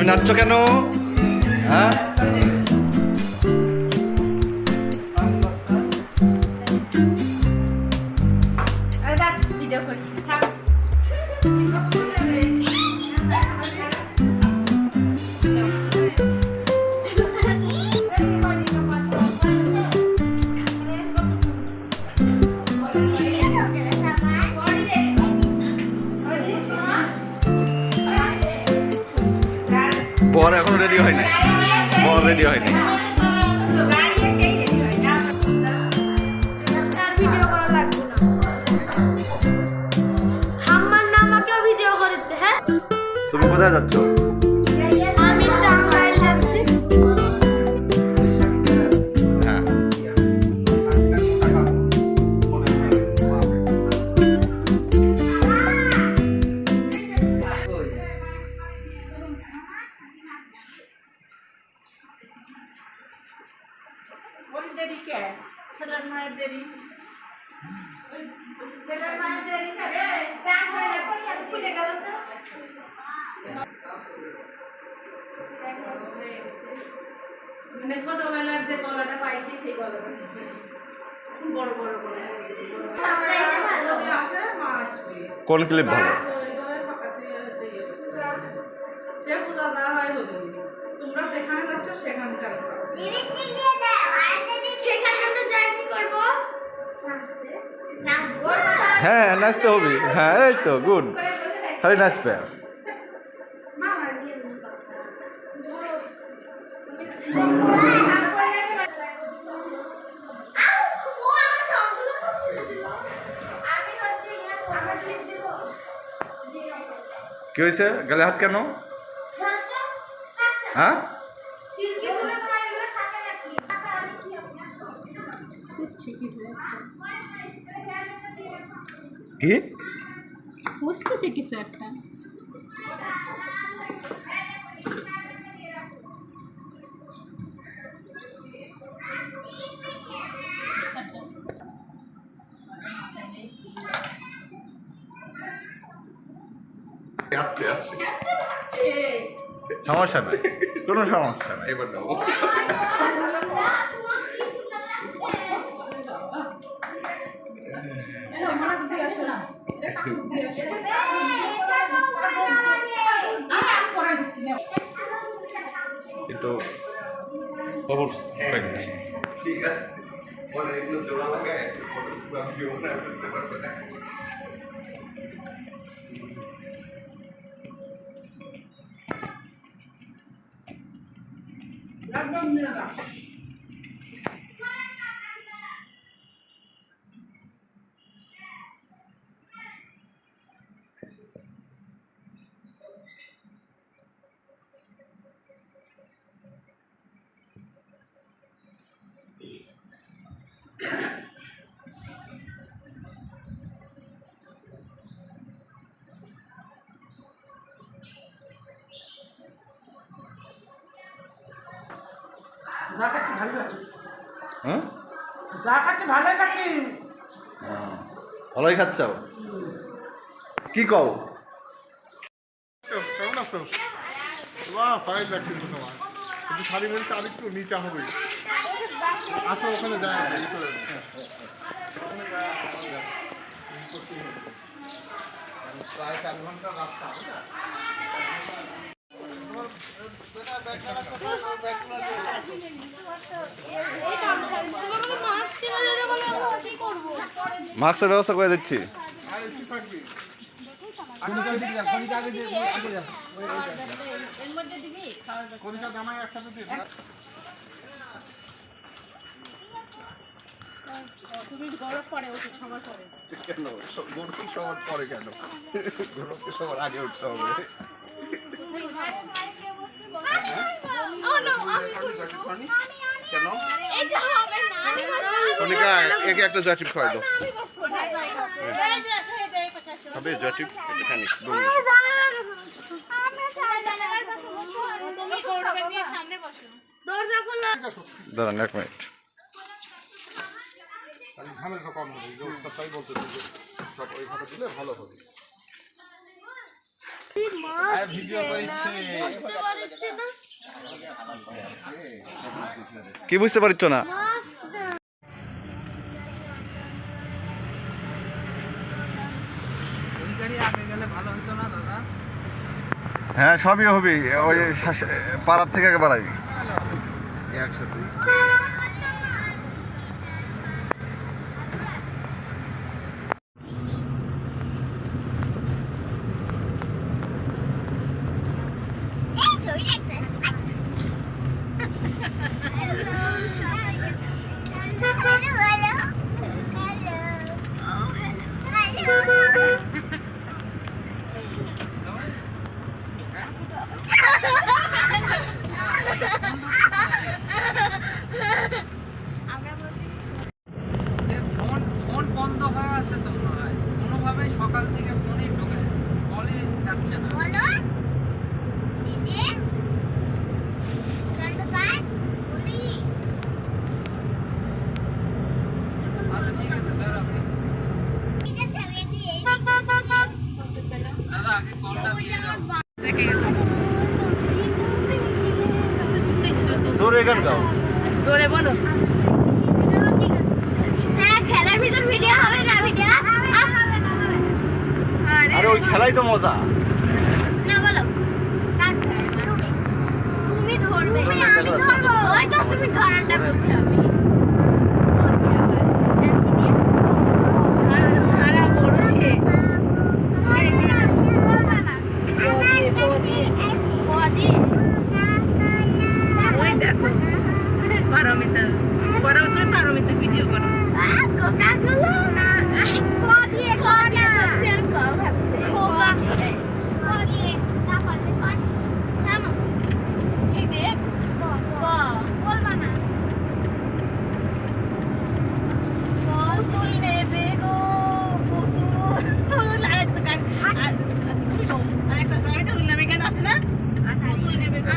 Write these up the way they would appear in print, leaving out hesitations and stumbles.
তুমি নাচছো কেন? হ্যাঁ, ভিডিও করছি। বর এখন রেডি হয়নি, বর রেডি হয়নি। তুমি কোথায় যাচ্ছ? আমি টাঙ্গাইল যাচ্ছি। হ্যাঁ, মানে ছোটবেলার যে গলাটা পাইছি সেই গলাটা বড় বড় করে আসে মা আসবে। কোন ক্লিপ ভালো? সে পূজা দেওয়া হয় হবে তোমরা সেখানে যাচ্ছ সেখানকার হ্যাঁ, নাচতে হবে। হ্যাঁ, এই তো গুড, খালি নাচবে। কি হয়েছে? গালে হাত কেন? হ্যাঁ, কি বুঝতেছি কিছু একটা। সমস্যা নাই, কোনো সমস্যা নাই। এবার দাও। একটু খবর ঠিক আছে, এগুলো জোড়া লাগায় করতে পারবে না। যা খাচ্ছি ভালো খাচ্ছি, হ্যাঁ, যা খাচ্ছি ভালোই খাচ্ছি। ভালোই খাচ্ছ? কি কও? কেমন আছো? বাহ, ফাইন লাগছে তোমার, কিন্তু শাড়ি মেরেছে আর একটু নিচে হবে। আচ্ছা, ওখানে যায় প্রায় 4 ঘন্টা রাস্তা। মাস্কের ব্যবস্থা করে দিচ্ছি। কেন গরু সবার পরে, কেন গরুকে সবার আগে উঠতে হবে? কেন কনিকা একে একটা জয়টিপ খাওয়াই দাও। হবে জয়টিপ এখানে দাঁড়ান 1 মিনিট। ঝামেলাটা কম হবে, তাই বলতেছি যে সব ওইভাবে দিলে ভালো হবে। কি বুঝতে পারছ না? হ্যাঁ, সবই হবে। ওই পাড়ার থেকে আগে বাড়াই একসাথে। ফোন বন্ধ হয়ে আছে তো মনে হয়, কোনোভাবে সকাল থেকে ফোনে ঢুকে কলে যাচ্ছে না। আচ্ছা ঠিক আছে, দাঁড়াবে দাদা, আগে কলটা দিয়ে দাও। জোরে গান গাও। জোরে বলো। হ্যাঁ, খেলার ভিতর ভিডিও হবে না? ভিডিও আরে ওই খেলাই তো মজা। না, বলো। কার ধরবে? তুমি ধরবে। আমি ধরবো। ওই তো তুমি ধরাটা বলছো আমি। খারাপ বড় সে সেই দিয়ে ওই দেখো পারমিতা ভিডিও করো। এই দেখ পুতুল নেবে গো পুতুল। আরেকটা গান আরেকটা সাইডে উল্লামে গান আছে না? পুতুল নেবে গো।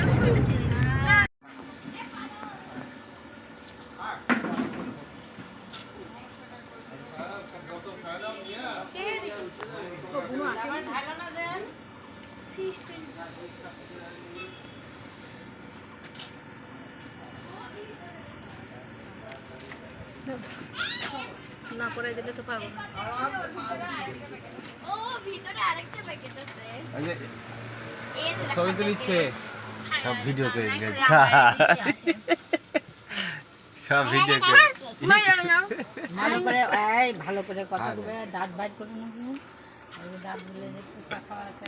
না করে দিলে তো পাবো না। ও ভিতরে আরেকটা প্যাকেট আছে। ছবি তুলিচ্ছে সব ভিডিও করে সব ভিডিও করে ভালো করে ভালো করে কথা বলে দাঁত বাইট করে নেবো। ওই দাঁত গুলো যে পোকা খাওয়া আছে।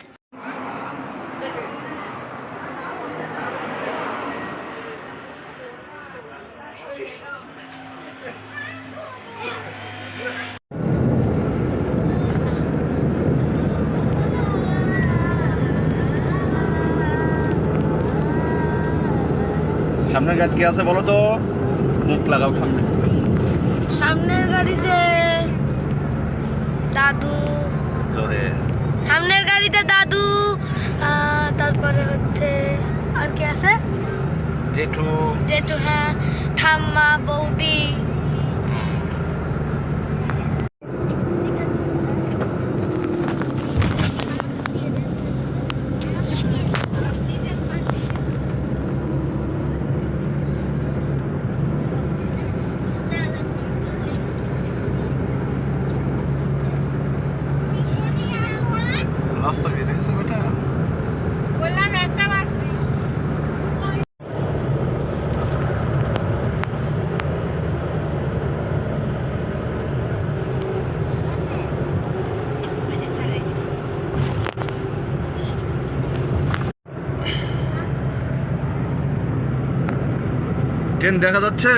সামনের গাড়ি কি আছে বলো তো? মুখ লাগাও সামনে। সামনের গাড়িতে দাদু। জোরে। সামনের গাড়িতে দাদু, তারপরে হচ্ছে আর কি আছে? জেঠু। জেঠু, হ্যাঁ, ঠাম্মা, বৌদি। রাস্তা দিয়ে দেখেছো বেটা? বললাম একটা বাসবি। ট্রেন দেখা যাচ্ছে?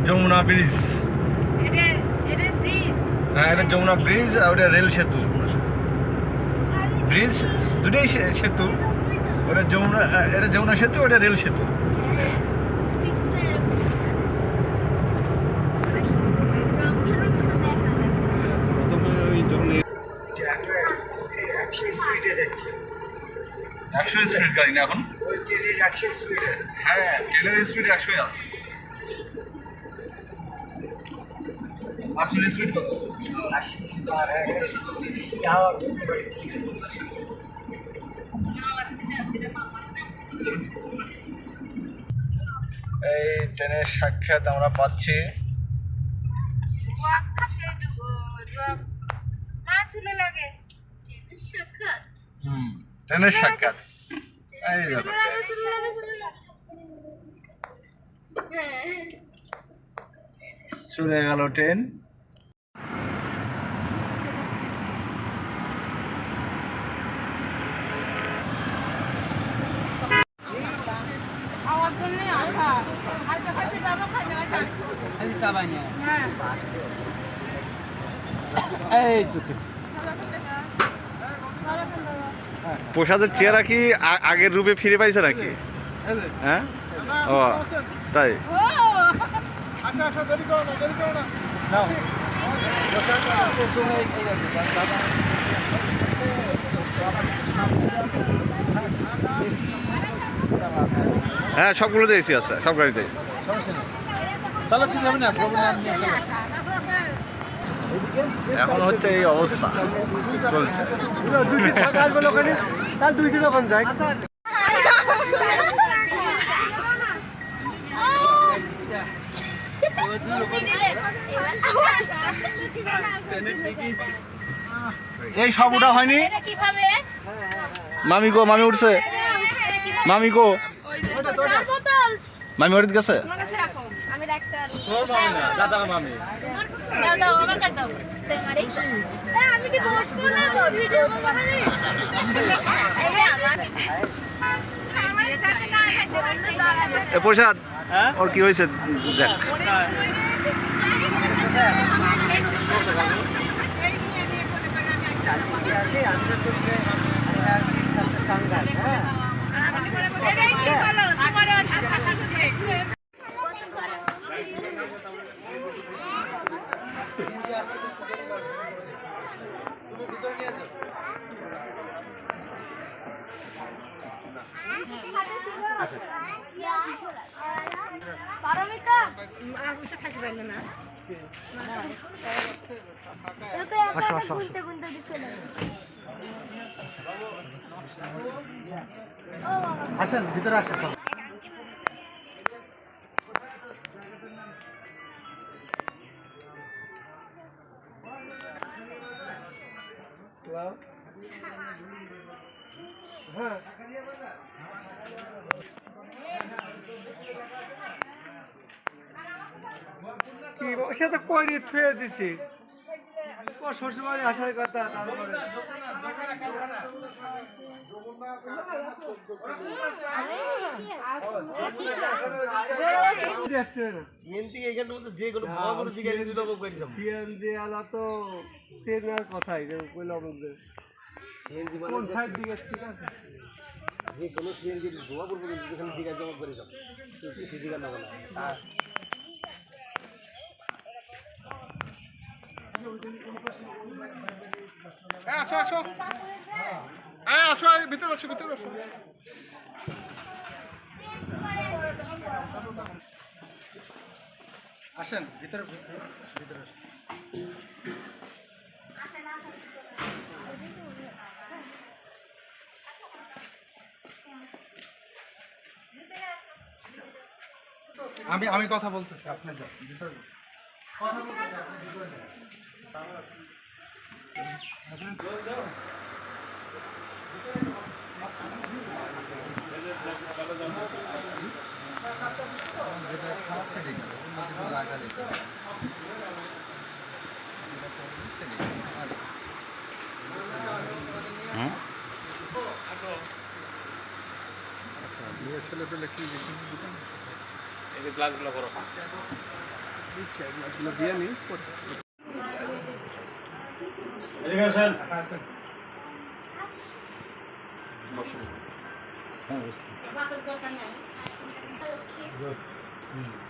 যমুনা ব্রিজ। এটা ব্রিজ। হ্যাঁ, এটা যমুনা ব্রিজ আর ওটা রেল সেতু। ব্রিজ দুটোই সেতু। ওটা যমুনা, এটা যমুনা সেতু, ওটা রেল সেতু। প্রথমে ওই যখন 100 স্পিড গাড়ি না এখন? ওই ট্রেনের 100 স্পিড আছে। হ্যাঁ, ট্রেনের স্পিড 100 আছে। আপনার স্পিড কত? এই ট্রেনের সাক্ষাৎ আমরা পাচ্ছি। সাক্ষাৎ ট্রেনের সাক্ষাৎ এই দেখো। হ্যাঁ চলে গেল ট্রেন। খাওয়ার জন্য আসা খাইতে খাইতে যাবো খাইতে খাইতে হ্যাঁ এই তো প্রসাদের চেহারা কি আগের রূপে ফিরে পাইছে নাকি? হ্যাঁ ও তাই। ও আসো আসো, দেরি করো না, দেরি করো না। হ্যাঁ সবগুলোতে এসি আছে, সব গাড়িতে। এখন হচ্ছে এই অবস্থা চলছে। এই সব উঠা হয়নি। মামি গো, মামি উঠছে। মামি গো, মামি ওর গেছে। আমি ডাক্তার আমি কি বসবো না তো ভিডিও বানাই এ প্রসাদ ওর কি হয়েছে দেখ। পারমিতা থাকতে পারলো না গুনতে গুনতে দিছিল আসেন ভিতরে আসেন। কি সে তো কইনি থুয়ে দিছি ও শ্বশুরবাড়ি আসার কথা তারপরে সিএনজি আলা তো ট্রেনের কথাই কইলাম কোন সাইড দিকে ঠিক আছে যে কোনো সিএনজি জমা করবো কিন্তু যেখানে জিগা জমা করে যাবো কিছু জিগা নেবো না আসো আসো, আসো, ভিতরে আসো, ভিতরে আসো। আসেন ভিতরে, ভিতরে আসো। আমি কথা বলতেছি, আপনি যান ভিতরে যান। কথা বলতেছি, আপনি ভিতরে যান। আচ্ছা, মেয়ে ছেলে পেলে কি গ্লাসগুলো করো গ্লাসগুলো দিয়ে নিই।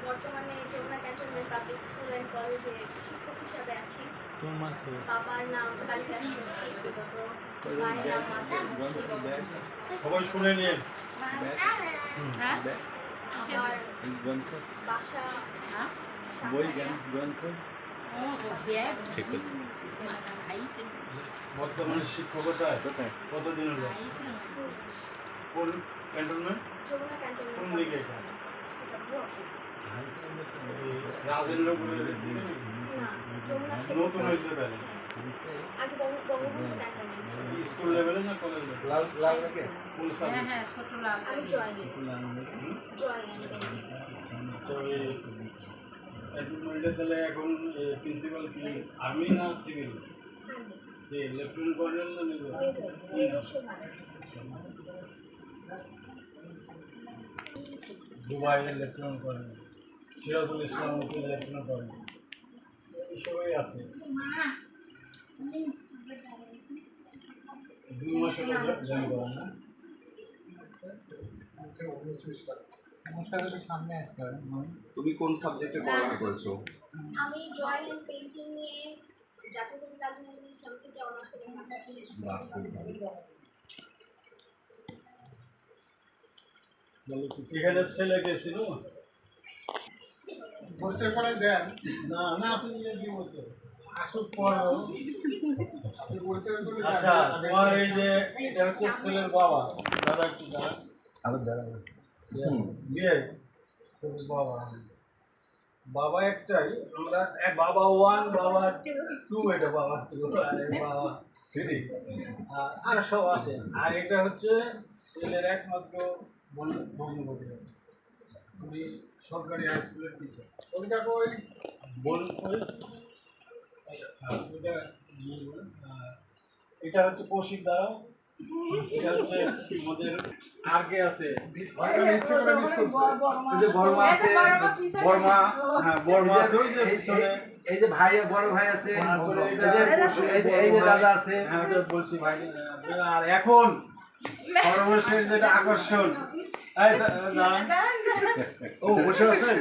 বর্তমানে Jamuna cantonment public school and কলেজে শিক্ষক হিসাবে আছি। বাবার নাম কালিকা মায়ের নাম মাতা। সবাই শুনে নিয়ে আমার বাসা বই গ্রন্থ বর্তমানে শিক্ষকতায় কতদিন হলো? কোন ক্যান্টনমেন্ট? যমুনা ক্যান্টনমেন্ট কোন দিকে? এটা বুয়া। রাজেন্দ্রপুরের না, যমুনা নতুন হয়েছে তাহলে আগে বঙ্গবন্ধু ক্যান্টনমেন্ট ছিল। স্কুল লেভেলে না কলেজ লেভেলে? কোন সাবজেক্ট? আমি জয়েন তো তাহলে এখন প্রিন্সিপাল কি আর্মি না সিভিল? লেফটেন্যান্ট কর্নেল না মেজর? মেজর সুমান। দুবাইয়ের লেফটেন্যান্ট কর্নেল, সিরাজুল ইসলাম উকিল লেফটেন্যান্ট কর্নেল, এসবই আছে। 2 মাস হলো জয়েন করেন না? সামনে আসতে হবে। তুমি কোন সাবজেক্টে পড়াশোনা করেছো? আমি ড্রয়িং এন্ড পেইন্টিং নিয়ে জাতীয় কবি কাজী নজরুল ইসলাম থেকে অনার্স এবং মাস্টার্স শেষ বাস করেছি। এখানে ছেলে গেছিল পরিচয় করে দেন। না না আপনি কি বলছেন আসুক পড়ো। আপনি পরিচয় করে দেন। আচ্ছা তোমার এই যে এটা হচ্ছে ছেলের বাবা, দাদা একটু দাদা আবার দাঁড়াবো। বিয়ে ছেলের বাবা, বাবা একটাই, আমরা বাবা 1 বাবা 2, এটা বাবা 2 আর এই বাবা 3, আর সব আছে। আর এটা হচ্ছে ছেলের একমাত্র ভগ্নিপতি, উনি সরকারি হাই স্কুলের টিচার। কলিকা কই? বল ওই এটা এটা হচ্ছে কৌশিক দ্বারা, এটা হচ্ছে আমাদের আগে আছে ভাইয়া ইচ্ছে করে মিস করছে। এই যে বড় মা আছে, বর্মা, হ্যাঁ বর্মা আছে ওই যে পিছনে। এই যে ভাই বড় ভাই আছে, তারপরে এই যে দাদা আছে। হ্যাঁ ওটা বলছি ভাই। আর এখন সর্বশেষ যেটা আকর্ষণ, এই দাঁড়ান, ও বসে আছেন,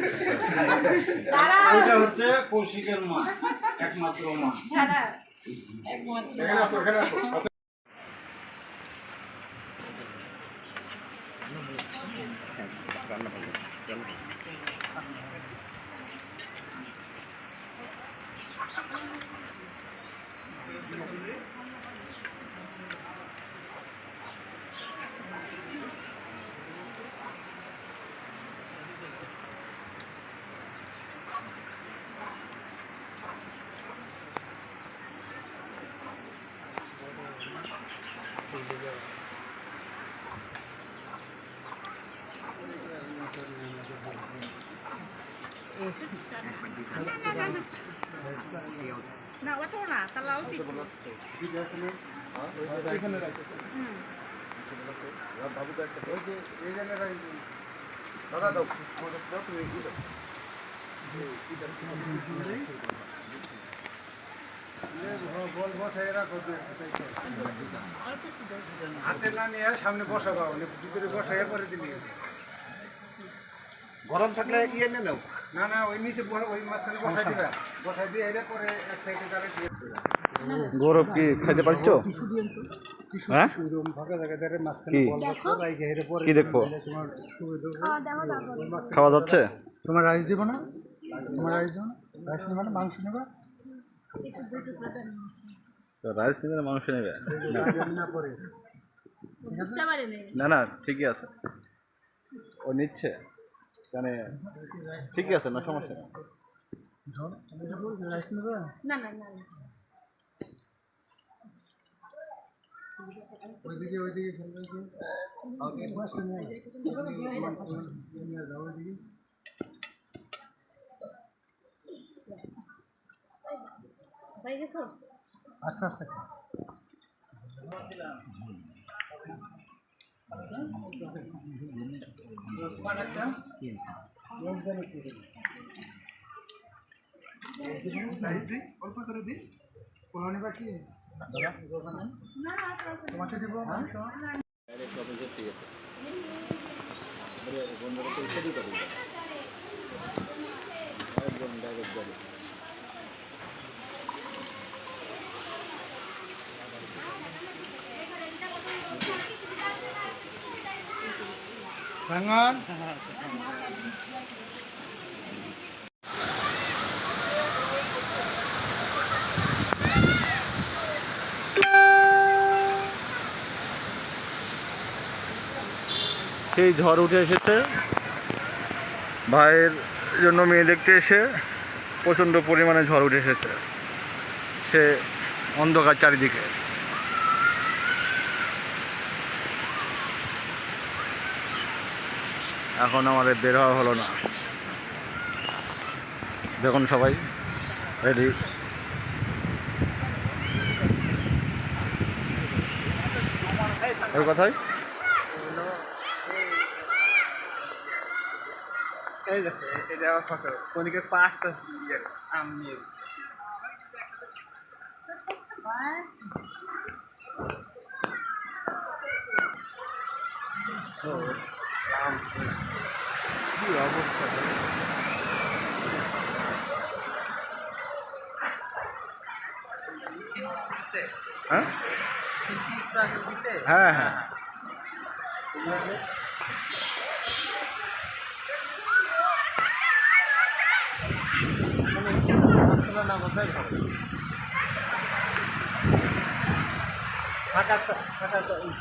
ওইটা হচ্ছে কৌশিকের মা, একমাত্র মা। এখানে আসো, এখানে আসো। আচ্ছা, না ওটা না চালাও এখানে রাখছে। বাবু তো একটা ওই যে এই জায়গায় দাদা দাও দাও তুমি কি দাও বল বসাই রাখো। হাতে না নিয়ে সামনে বসাবো, ভিতরে বসাই করে দিলি। গরম থাকলে ইয়ে নিয়ে নাও। না না ওই নিচে ওই মাঝখানে বসাই দিবা, বসাই দিয়ে এলে পরে এক সাইডে দাঁড়িয়ে দিয়ে গৌরব কি খাইতে পারছো? হ্যাঁ ফাঁকা জায়গা ধরে মাঝখানে বল বসাই রাখে এর পরে কি দেখবো? তোমার সুবিধা খাওয়া যাচ্ছে? তোমার রাইস দিব না? তোমার রাইস দিব না? রাইস নেবে না মাংস নেবে? রাইস নেবে না মাংস নেবে? না পরে ঠিক আছে। না না ঠিকই আছে, ও নিচ্ছে মানে ঠিকই আছে, না সমস্যা নেই। রাইস নেবে? না না না ওইদিকে ওইদিকে খেলবে কি? ওকে বস না। ওইদিকে হয়ে গেছো আস্তে আস্তে অল্প করে দিস। কোনো নিবা কি তোমাকে দিব মাংস? রাঙ্গান সেই ঝড় উঠে এসেছে। ভাইয়ের জন্য মেয়ে দেখতে এসে প্রচণ্ড পরিমাণে ঝড় উঠে এসেছে। সে অন্ধকার চারিদিকে। এখন আমাদের বের হওয়া হলো না। দেখুন সবাই রেডি। ওই কথাই এই দেখো এটা আমার ফটো কোনিকে 5টা আম নিয়ে কি অবস্থা হ্যাঁ হ্যাঁ হ্যাঁ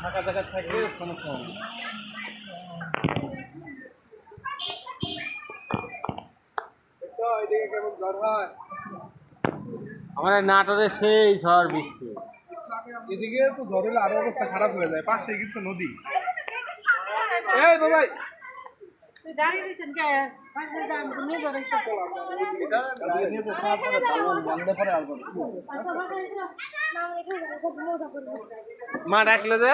ফাঁকা জায়গা থাকলে সমস্যা হবে। আমার নাটোরে সেই ঝড় বৃষ্টি। এদিকে তো ঝড় হলে আরো অবস্থা খারাপ হয়ে যায়। পাশে কিন্তু নদী। এই বাবাই দাঁড়িয়ে দিচ্ছেন কে নিয়ে ধরে মা ডাকলো যে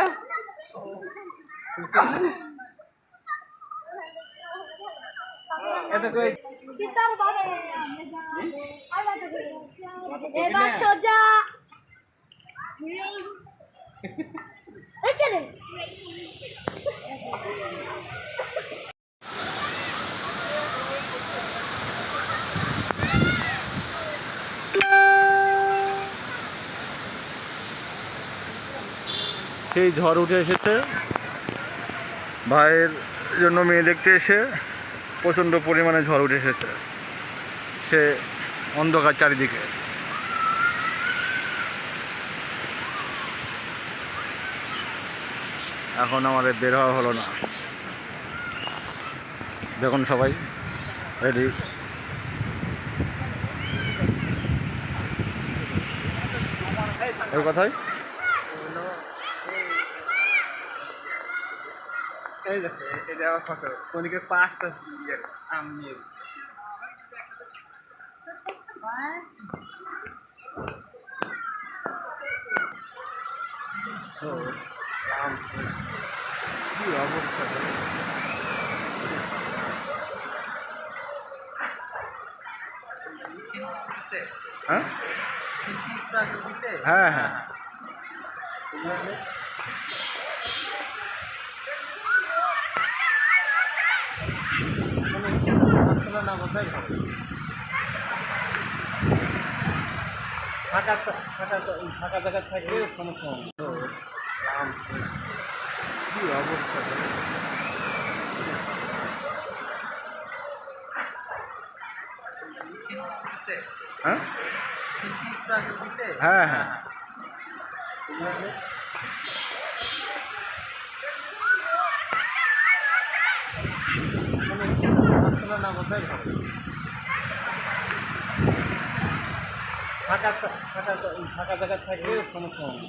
এবার সোজা এখানে সেই ঝড় উঠে এসেছে। ভাইয়ের জন্য মেয়ে দেখতে এসে প্রচণ্ড পরিমাণে ঝড় উঠে এসেছে। সে অন্ধকার চারিদিকে। এখন আমাদের বের হওয়া হলো না। দেখুন সবাই রেডি। ওই কথাই এই দেখো এটা আমার ফটো কোনিকে 5টা আম নিয়ে কি অবস্থা হ্যাঁ হ্যাঁ হ্যাঁ ফাঁকা জায়গা থাকলে সমস্যা হবে। কি অবস্থা হ্যাঁ হ্যাঁ হ্যাঁ ফাঁকা জায়গা থাকলে সমস্যা হবে।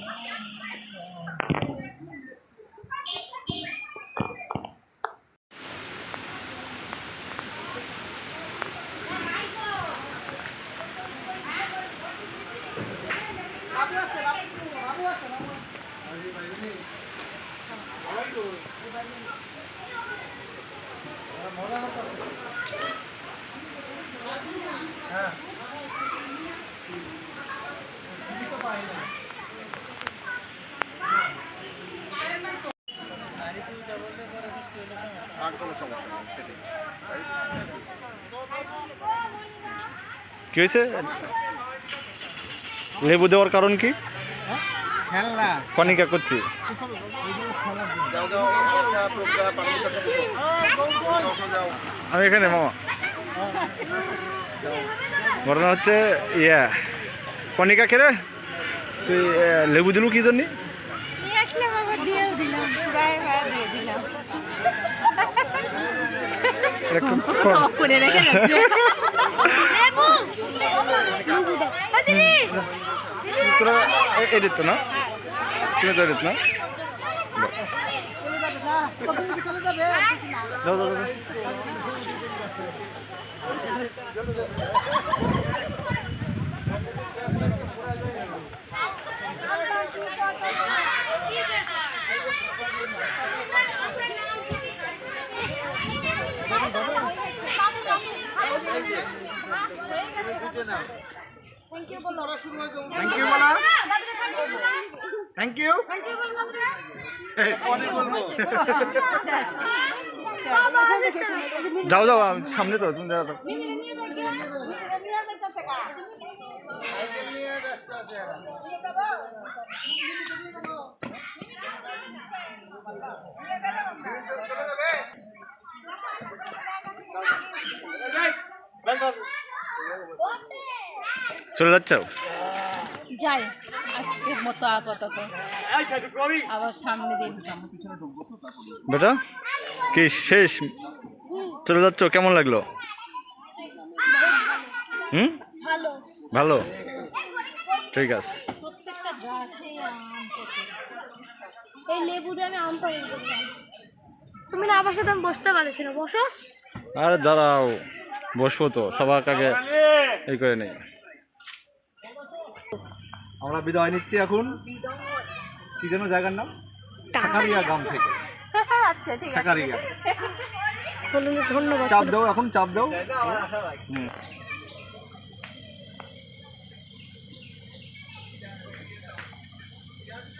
কি হয়েছে? লেবু দেওয়ার কারণ কি? খেলনা কনিকা করছি। আমি এখানে মামা। ঘটনা হচ্ছে কনিকা কে রে তুই লেবু দিলু কি জন্য? নিয়ে আসলাম আবার দিয়েও দিলাম গায়ে দিয়ে দিলাম করে রেখে যাচ্ছে তোরা এডিট তো না তুমি তো এডিট না যাও যাও যাও থ্যাংক ইউ বলো থ্যাংক ইউ বলা থ্যাংক ইউ যাও যাও সামনে তো তুমি যাও চলে যাচ্ছ যাই আজকের মতো আপাতত আবার সামনে দিন বেটা কি শেষ চলে যাচ্ছ কেমন লাগলো হুম ভালো ভালো ঠিক আছে প্রত্যেকটা গাছে আম কত এই লেবু দিয়ে আমি আম পাড়ি করলাম তুমি না আমার সাথে আমি বসতে পারছি না বসো আরে দাঁড়াও বসবো তো সবার আগে এই করে নেই আমরা বিদায় নিচ্ছি এখন কি যেন জায়গার নাম ঠাকারিয়া গ্রাম থেকে আচ্ছা ঠিক আছে ঠাকারিয়া ধন্যবাদ চাপ দাও এখন চাপ দাও হুম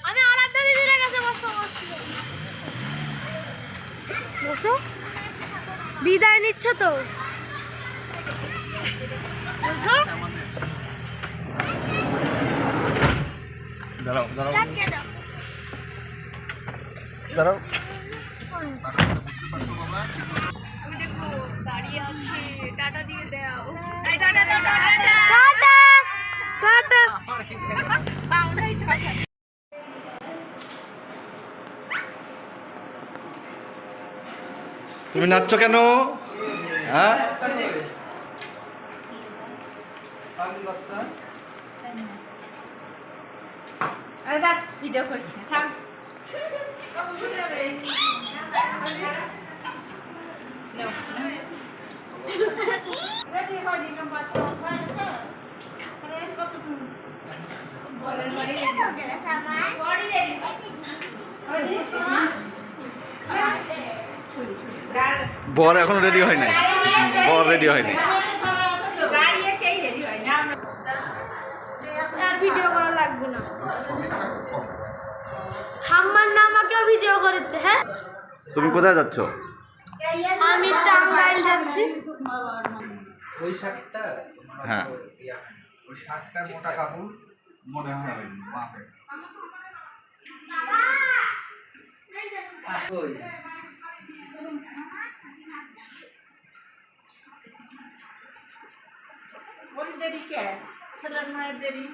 আমি আরাধ্যা দিদির কাছে বসতে বসো বিদায় নিচ্ছ তো বসো দাঁড়াও দাঁড়াও টাকা দাও দাঁড়াও আমি দেখো দাঁড়িয়ে আছি টাটা দিয়ে দাও টাটা দাও টাটা টাটা তুমি নাচছো কেন হ্যাঁ আরে দেখ ভিডিও করছি থাম বর এখনো রেডি হয় নাই বর রেডি হয় নাই আর ভিডিও করা লাগবে না ঠাম্মার না আমাকেও ভিডিও করেছে হ্যাঁ তুমি কোথায় যাচ্ছ আমি টাঙ্গাইল যাচ্ছি ওই শার্টটা হ্যাঁ ওই শার্টটার মোটা কাপড় মনে হয় মাপে ওই ওই দেরি কে ছেলের মায়ের দেরি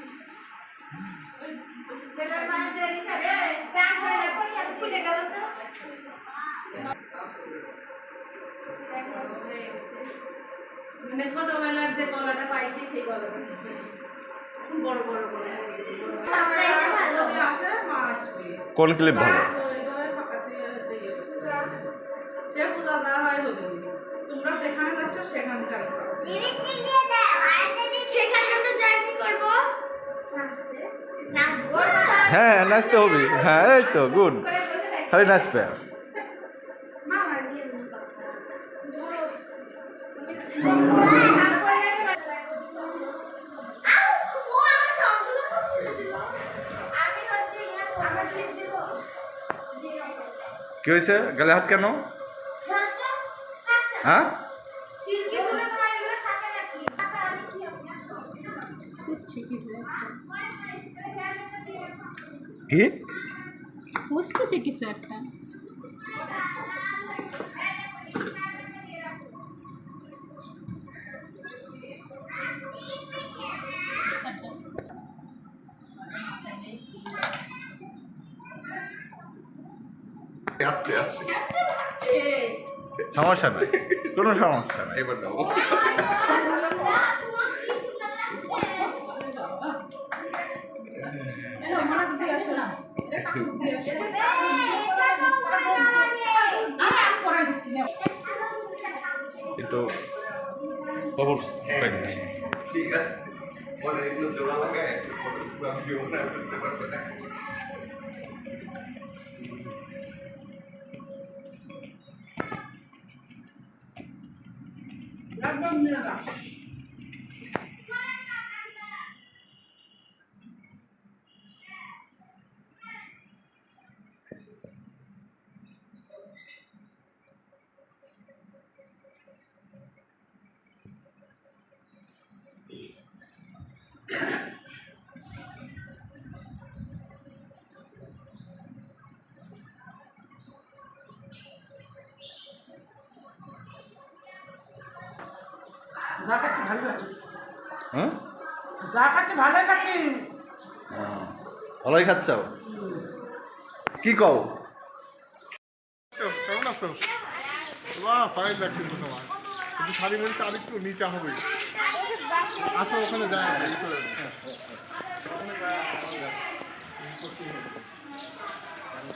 ছেলের মায়ের দেরি করে খুলে গেল তো মানে ছোটবেলার যে গলাটা পাইছি সেই গলাটা বড় বড় করে সবচাইতে ভালো আসে মা আসবে কোন ক্লিপ ভালো সে পূজা দেওয়া হয় হলো তোমরা সেখানে যাচ্ছ সেখানকার সেখানে আমরা যাই কি করবো নাচবো হ্যাঁ নাচতে হবে হ্যাঁ এই তো গুড খালি নাচবে মামার বিয়ে কি হয়েছে গালে হাত কেন হ্যাঁ কি বুঝতেছি কিছু একটা সমস্যা নাই কোনো সমস্যা নেই। এবার নাও। একটু খবর ঠিক আছে, পরে এগুলো জোড়া লাগায় একটু ফটো আমি জীবনে করতে পারবো না। হ্যাঁ যা খাচ্ছি ভালো খাচ্ছি। ভালোই খাচ্ছ, কি কও? কেমন আছো? বাহ, ফাইন লাগছে তো তোমার। কিন্তু শাড়ি মেরেছে আর একটু নিচে হবে। আচ্ছা, ওখানে যায় না, এই করে নাও।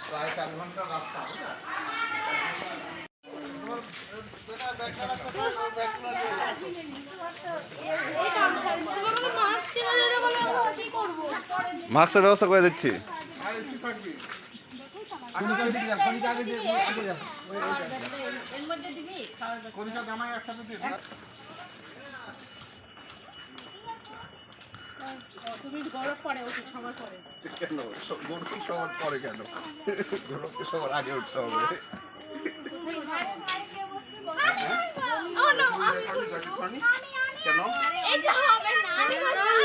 প্রায় 4 ঘন্টা রাস্তা। মাস্কের ব্যবস্থা করে দিচ্ছি। আর এসে থাকবি। কলিকা জামাই একসাথে দিয়ে দাও। তুমি গরম পরে ওষুধ সময় পরে কেন গরম সবার পরে কেন? গরমকে সবার আগে উঠতে হবে। কেন?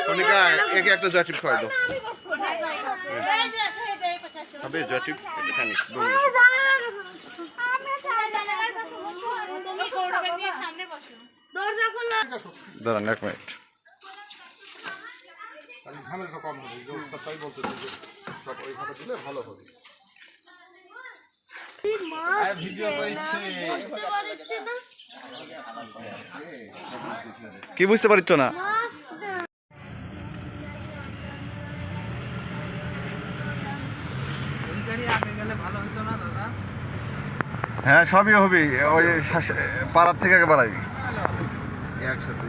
কনিকা একে একটা জয়টিপ খাওয়াই দাও। হবে জয়টিপ একটা খানি। দাঁড়ান 1 মিনিট। ঝামেলাটা কম হবে, যে ওটা তাই বলতেছে যে সব ওইভাবে দিলে ভালো হবে। কি বুঝতে পারছো না? ওই গাড়ি আগে গেলে ভালো হতো না দাদা? হ্যাঁ, সবই হবে। ওই পাড়ার থেকে আগে বাড়াই। একসাথে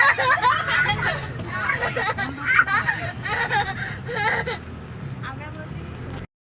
Hello.